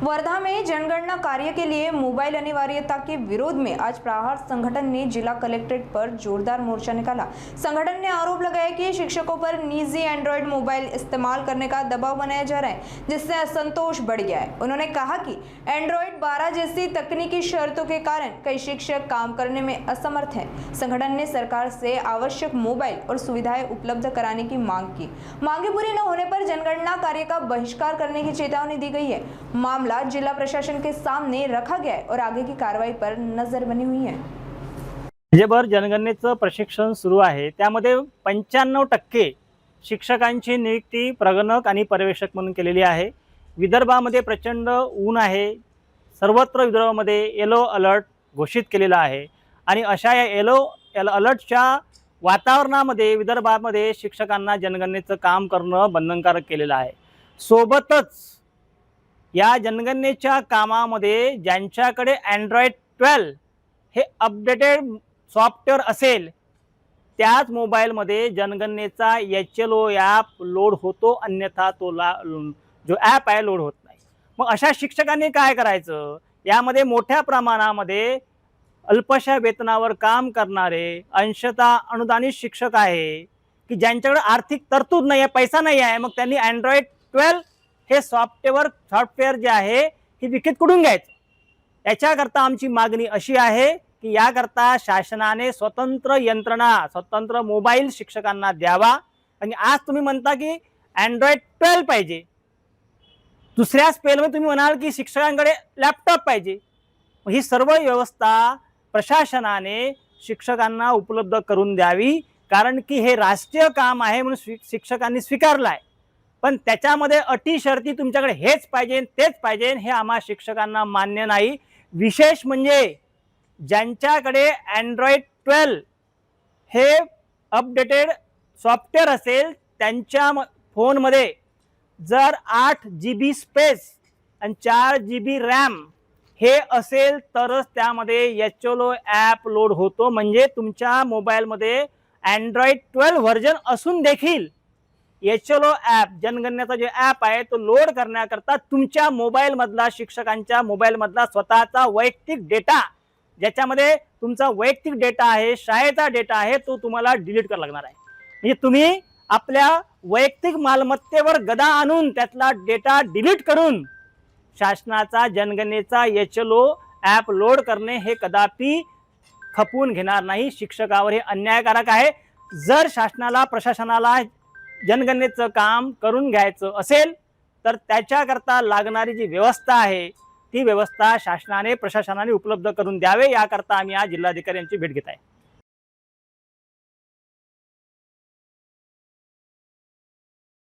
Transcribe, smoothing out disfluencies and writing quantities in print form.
वर्धा में जनगणना कार्य के लिए मोबाइल अनिवार्यता के विरोध में आज प्रहार संगठन ने जिला कलेक्ट्रेट पर जोरदार मोर्चा निकाला। संगठन ने आरोप लगाया कि शिक्षकों पर निजी एंड्रॉयड मोबाइल इस्तेमाल करने का दबाव बनाया जा रहा है, जिससे असंतोष बढ़ गया है। उन्होंने कहा कि एंड्रॉयड 12 जैसी तकनीकी शर्तों के कारण कई शिक्षक काम करने में असमर्थ हैं। संगठन ने सरकार से आवश्यक मोबाइल और सुविधाएं उपलब्ध कराने की मांग की। मांगे पूरी न होने पर जनगणना कार्य का बहिष्कार करने की चेतावनी दी गई है। मामला जिला प्रशासन के सामने रखा गया है और आगे की कारवाई पर नजर बनी हुई है। राज्यभर जनगणनेचं प्रशिक्षण सुरू आहे, त्यामध्ये 95% शिक्षकांची नियुक्ती प्रगणक आणि पर्यवेक्षक म्हणून केलेली आहे। विदर्भामध्ये प्रचंड ऊन आहे, सर्वत्र विदर्भामध्ये येलो अलर्ट घोषित केलेला आहे आणि अशा या येलो अलर्टच्या वातावरणामध्ये विदर्भामध्ये शिक्षकांना जनगणनेचं काम करणं बंधनकारक केलेलं आहे। सोबतच या जनगणनेच्या कामामध्ये ज्यांच्याकडे अँड्रॉइड 12 हे अपडेटेड सॉफ्टवेअर असेल त्याच मोबाईलमध्ये जनगणनेचा HLO ॲप लोड होतो, अन्यथा तो जो ॲप आहे लोड होत नाही। मग अशा शिक्षकांनी काय करायचं? यामध्ये मोठ्या प्रमाणामध्ये अल्पशा वेतनावर काम करणारे अंशतः अनुदानित शिक्षक आहे की ज्यांच्याकडे आर्थिक तरतूद नाही आहे, पैसा नाही आहे, मग त्यांनी अँड्रॉइड 12 हे सॉफ्टवेअर जे आहे हे विकत कुठून घ्यायचं? याच्याकरता आमची मागणी अशी आहे की याकरता शासनाने स्वतंत्र यंत्रणा, स्वतंत्र मोबाईल शिक्षकांना द्यावा। आणि आज तुम्ही म्हणता की अँड्रॉइड 12 पाहिजे, दुसऱ्या स्पेलमध्ये तुम्ही म्हणाल की शिक्षकांकडे लॅपटॉप पाहिजे। ही सर्व व्यवस्था प्रशासनाने शिक्षकांना उपलब्ध करून द्यावी, कारण की हे राष्ट्रीय काम आहे म्हणून शिक्षकांनी स्वीकारलं आहे। पण त्याच्यामध्ये अटी शर्ती तुमच्याकडे हेच पाहिजे तेच पाहिजे हे आम्हा शिक्षकांना मान्य नाही। विशेष म्हणजे ज्यांच्याकडे अँड्रॉइड 12 हे अपडेटेड सॉफ्टवेअर असेल त्यांच्या फोनमध्ये जर 8 GB स्पेस आणि 4 GB रॅम हे असेल तरच त्यामध्ये HLO ॲप लोड होतो। म्हणजे तुमच्या मोबाईलमध्ये अँड्रॉइड 12 व्हर्जन असून देखील HLO ॲप जनगणनेचा जे ॲप आहे तो लोड करण्याकरता तुमच्या मोबाईलमधला, शिक्षकांच्या मोबाईलमधला स्वतःचा वैयक्तिक डेटा, ज्याच्यामध्ये तुमचा वैयक्तिक डेटा आहे, शाळेचा डेटा आहे, तो तुम्हाला डिलीट करावा लागणार आहे। म्हणजे तुम्ही आपल्या वैयक्तिक मालमत्तेवर गदा आणून त्यातला डेटा डिलीट करून शासनाचा जनगणनेचा HLO ॲप लोड करणे हे कदापि खपवून घेणार नाही। शिक्षकावर हे अन्यायकारक आहे। जर शासनाला, प्रशासनाला जनगणनेचं काम करून घ्यायचं असेल तर त्याच्याकरता लागणारी जी व्यवस्था आहे ती व्यवस्था शासनाने, प्रशासनाने उपलब्ध करून द्यावे। याकरता आम्ही आज जिल्हाधिकारी यांची भेट घेत आहे।